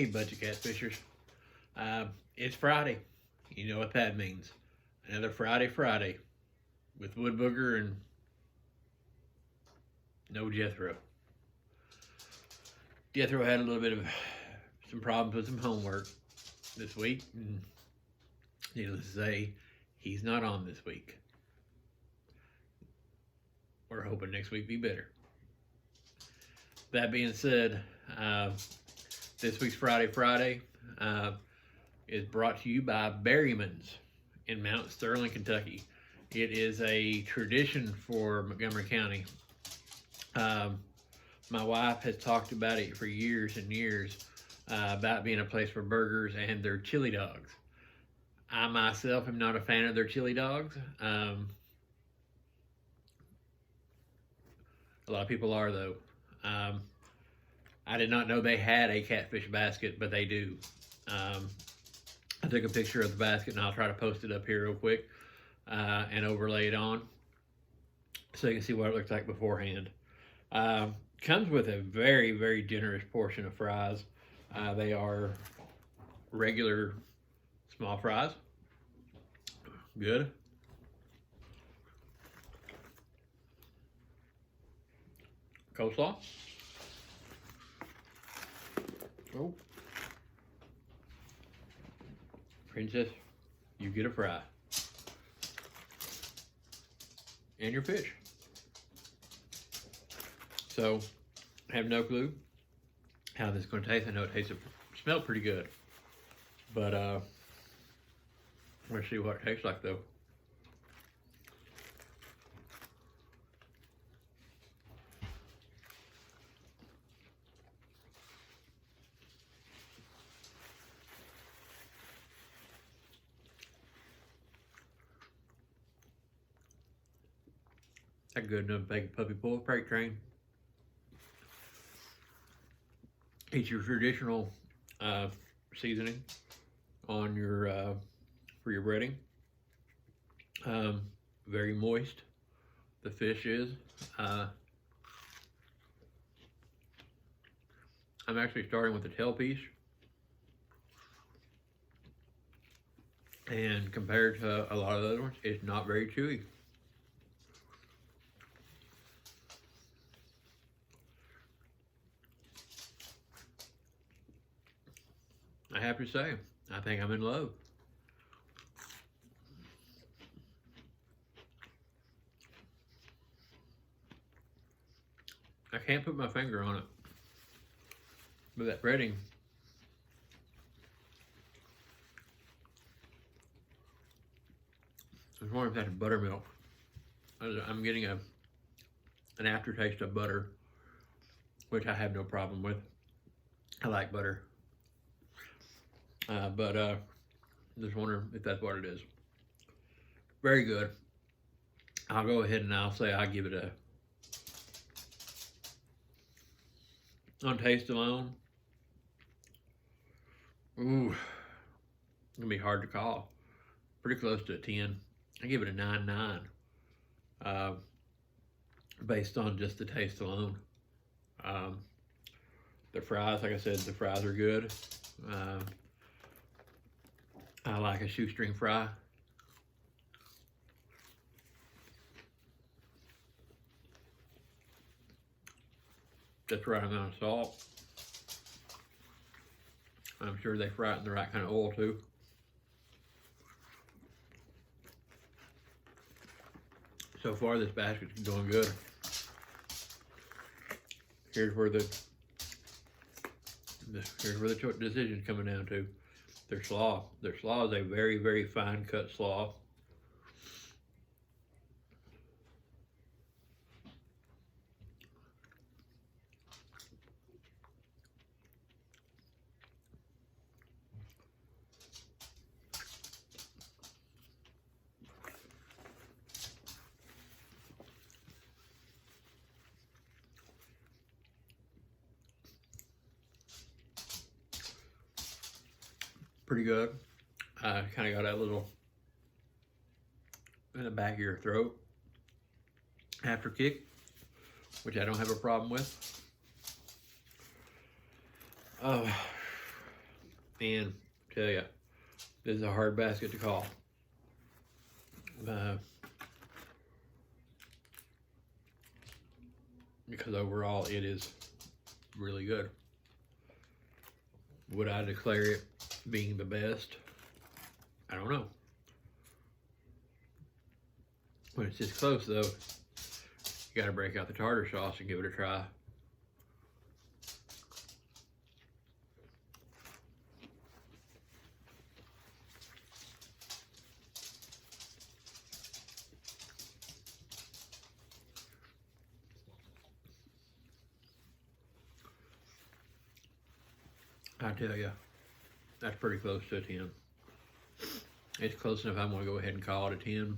Hey, bunch of catfishers. It's Friday. You know what that means. Another Friday Friday with Woodbooger and no Jethro. Jethro had a little bit of some problems with some homework this week. And needless to say, he's not on this week. We're hoping next week be better. That being said, this week's Friday Friday is brought to you by Berrymans in Mount Sterling, Kentucky. It is a tradition for Montgomery County. My wife has talked about it for years and years about being a place for burgers and their chili dogs. I myself am not a fan of their chili dogs. A lot of people are, though. I did not know they had a catfish basket, but they do. I took a picture of the basket, and I'll try to post it up here real quick and overlay it on so you can see what it looks like beforehand. Comes with a very, very generous portion of fries. They are regular small fries. Good. Coleslaw. Oh. Princess, you get a fry. And your fish. So, I have no clue how this is going to taste. I know it smelled pretty good. But, let's see what it tastes like, though. A good enough big puppy pull freight train. It's your traditional seasoning on your for your breading. Very moist. The fish is. I'm actually starting with the tail piece, and compared to a lot of the other ones, it's not very chewy. I have to say, I think I'm in love. I can't put my finger on it, but that breading, I was wondering if it had buttermilk. I'm getting an aftertaste of butter, which I have no problem with. I like butter. Just wondering if that's what it is. Very good. I'll go ahead and I'll say I give it on taste alone. Ooh, it's gonna be hard to call. Pretty close to a 10. I give it a 9.9. Based on just the taste alone. The fries, like I said, the fries are good. I like a shoestring fry. Just the right amount of salt. I'm sure they fry it in the right kind of oil too. So far, this basket's doing good. Here's where the decision's coming down to. Their slaw. Their slaw is a very, very fine cut slaw. Pretty good. Kind of got that little in the back of your throat after kick, which I don't have a problem with. And tell you, this is a hard basket to call. Because overall it is really good. Would I declare it being the best? I don't know. When it's this close though, you gotta break out the tartar sauce and give it a try. I tell you, that's pretty close to a 10. It's close enough I'm gonna go ahead and call it a 10,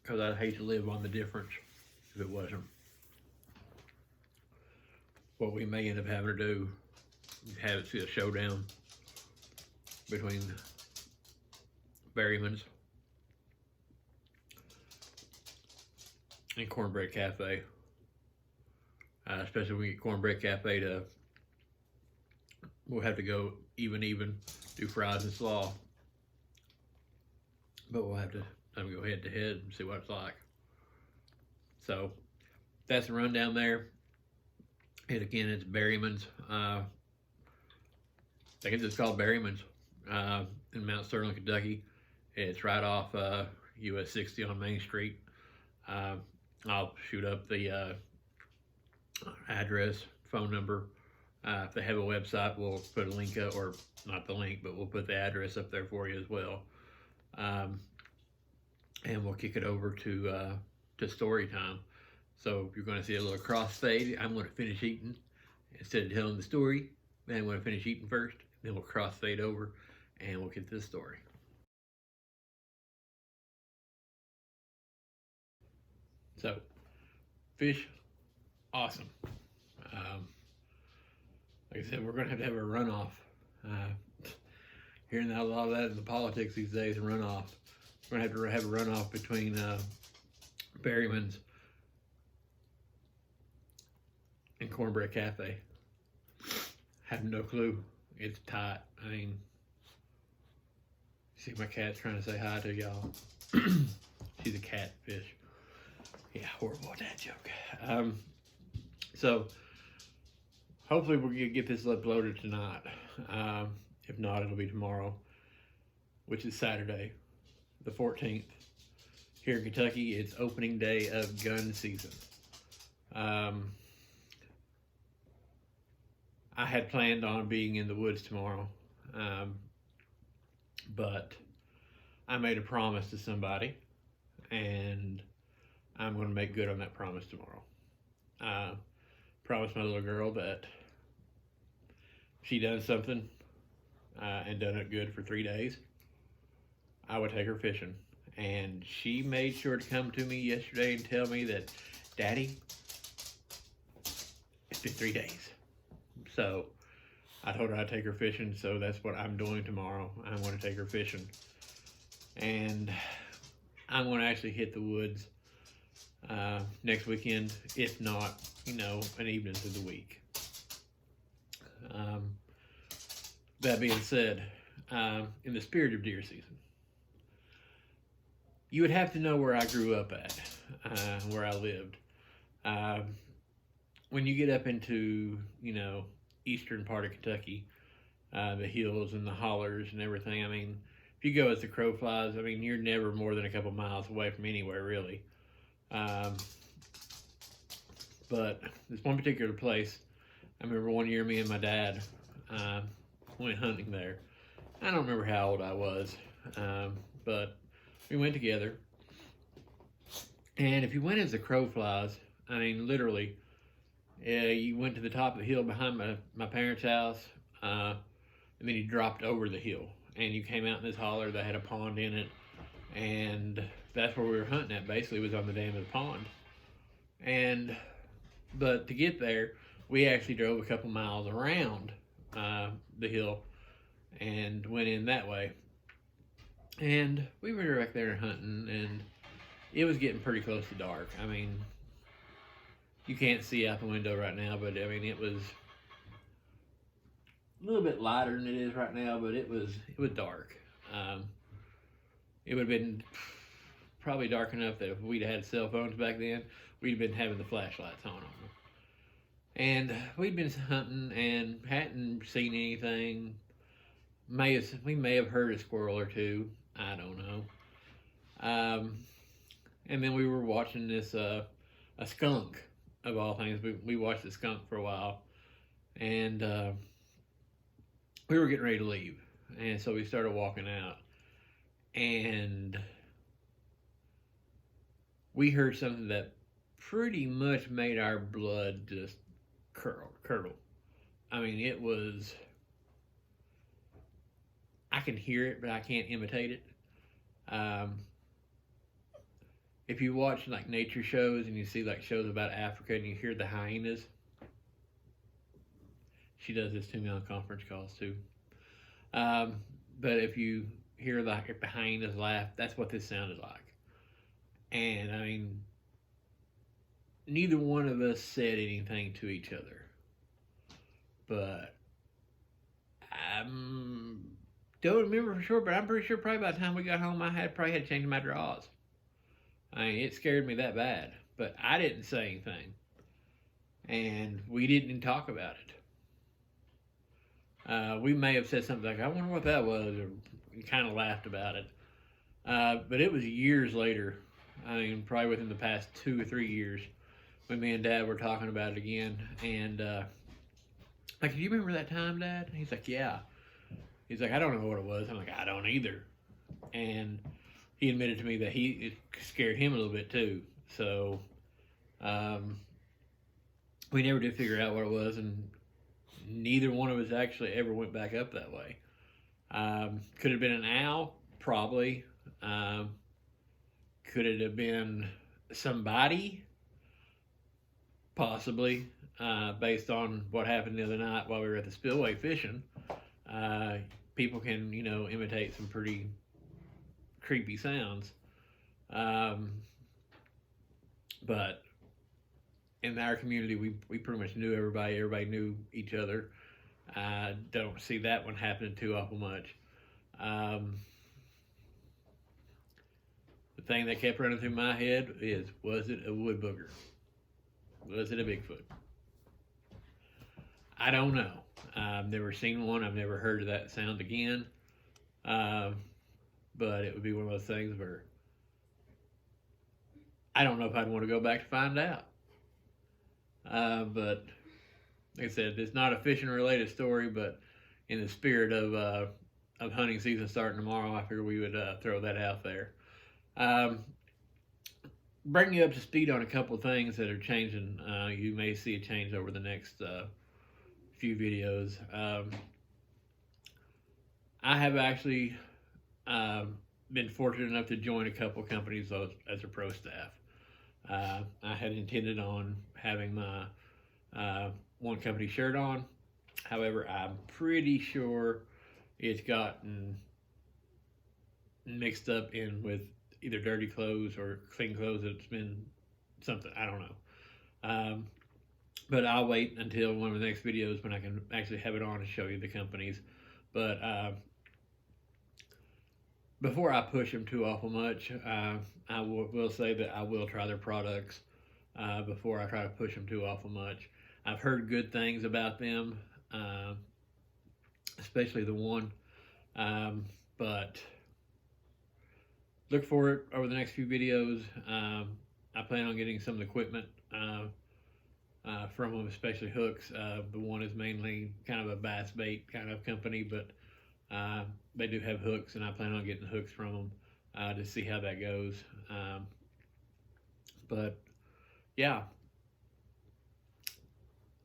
because I'd hate to live on the difference if it wasn't. What we may end up having to do is have it see a showdown between Berrymans and Cornbread Cafe. Especially when we get Cornbread Cafe to, we'll have to go even, do fries and slaw. But we'll have to go head to head and see what it's like. So that's the rundown there. And again, it's Berrymans. I think it's just called Berrymans in Mount Sterling, Kentucky. It's right off US 60 on Main Street. I'll shoot up the address, phone number. If they have a website, we'll put a link up, or not the link, but we'll put the address up there for you as well. And we'll kick it over to story time. So you're going to see a little crossfade. I'm going to finish eating instead of telling the story. Then I'm going to finish eating first. Then we'll crossfade over, and we'll get to the story. So, fish, awesome. Like I said, we're going to have a runoff. Hearing a lot of that in the politics these days, a runoff. We're going to have a runoff between Berrymans and Cornbread Cafe. Have no clue. It's tight. I mean, see my cat's trying to say hi to y'all. She's a catfish. Yeah, horrible dad joke. So hopefully we'll get this uploaded tonight. If not, it'll be tomorrow, which is Saturday, the 14th. Here in Kentucky, it's opening day of gun season. I had planned on being in the woods tomorrow, but I made a promise to somebody, and I'm going to make good on that promise tomorrow. Promised my little girl that if she done something and done it good for 3 days, I would take her fishing. And she made sure to come to me yesterday and tell me that, Daddy, it's been 3 days. So I told her I'd take her fishing, so that's what I'm doing tomorrow. I'm going to take her fishing. And I'm going to actually hit the woods next weekend, if not, an evening through the week. That being said, in the spirit of deer season, you would have to know where I grew up at, where I lived. When you get up into, eastern part of Kentucky, the hills and the hollers and everything, I mean, if you go as the crow flies, I mean, you're never more than a couple miles away from anywhere, really. But this one particular place, I remember one year me and my dad went hunting there. I don't remember how old I was, but we went together. And if you went as the crow flies, I mean, literally, you went to the top of the hill behind my parents' house, and then you dropped over the hill. And you came out in this holler that had a pond in it, and that's where we were hunting at, basically, was on the dam of the pond. But to get there, we actually drove a couple miles around the hill and went in that way. And we were back there hunting, and it was getting pretty close to dark. I mean, you can't see out the window right now, but I mean, it was a little bit lighter than it is right now, but it was dark. It would have been probably dark enough that if we'd had cell phones back then, we'd have been having the flashlights on them. And we'd been hunting and hadn't seen anything. We may have heard a squirrel or two. I don't know. And then we were watching this a skunk of all things. We watched the skunk for a while, and we were getting ready to leave, and so we started walking out, and we heard something that pretty much made our blood just curdle. I mean, it was. I can hear it, but I can't imitate it. If you watch like nature shows and you see like shows about Africa and you hear the hyenas, she does this to me on conference calls too. But if you hear like if the hyenas laugh, that's what this sounded like. And I mean, neither one of us said anything to each other, but I don't remember for sure. But I'm pretty sure probably by the time we got home, I probably had changed my drawers. I mean, it scared me that bad, but I didn't say anything, and we didn't talk about it. We may have said something like, "I wonder what that was," or we kind of laughed about it. But it was years later. I mean, probably within the past 2 or 3 years, when me and Dad were talking about it again, and like, "Do you remember that time, Dad?" And he's like, "Yeah." He's like, "I don't know what it was." I'm like, "I don't either," and he admitted to me that it scared him a little bit too. So we never did figure out what it was, and neither one of us actually ever went back up that way. Could it have been an owl? Probably. Could it have been somebody? Possibly. Based on what happened the other night while we were at the spillway fishing. People can, imitate some pretty creepy sounds. But in our community, we pretty much knew everybody. Everybody knew each other. I don't see that one happening too awful much. The thing that kept running through my head is, was it a woodbooger? Was it a Bigfoot? I don't know. I've never seen one. I've never heard of that sound again. But it would be one of those things where I don't know if I'd want to go back to find out. But like I said, it's not a fishing related story, but in the spirit of hunting season starting tomorrow, I figured we would throw that out there. Bring you up to speed on a couple of things that are changing. You may see a change over the next few videos. I have actually been fortunate enough to join a couple companies as a pro staff. I had intended on having my one company shirt on. However, I'm pretty sure it's gotten mixed up in with either dirty clothes or clean clothes. It's been something, I don't know. But I'll wait until one of the next videos when I can actually have it on and show you the companies. But before I push them too awful much, I will say that I will try their products before I try to push them too awful much. I've heard good things about them, especially the one, but look for it over the next few videos. I plan on getting some of the equipment from them, especially hooks. The one is mainly kind of a bass bait kind of company, but they do have hooks, and I plan on getting hooks from them to see how that goes. But yeah,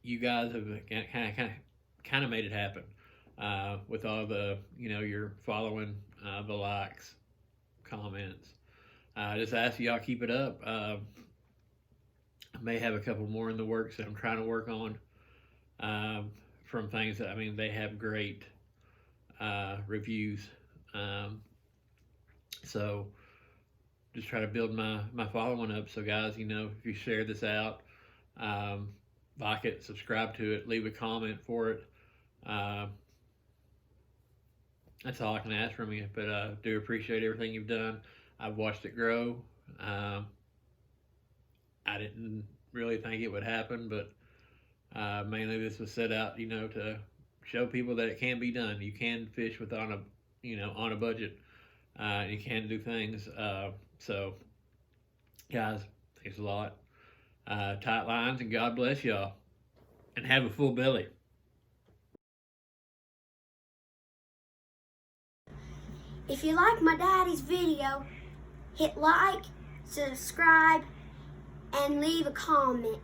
you guys have kind of made it happen with all the you're following, the likes, comments. Just ask y'all keep it up. I may have a couple more in the works that I'm trying to work on from things that they have great reviews. So just try to build my following up. So guys, if you share this out, like it, subscribe to it, leave a comment for it. that's all I can ask from you. But I do appreciate everything you've done. I've watched it grow. Um, I didn't really think it would happen, but mainly this was set out, to show people that it can be done. You can fish with on a budget. You can do things. So, guys, thanks a lot. Tight lines, and God bless y'all. And have a full belly. If you like my daddy's video, hit like, subscribe, and leave a comment.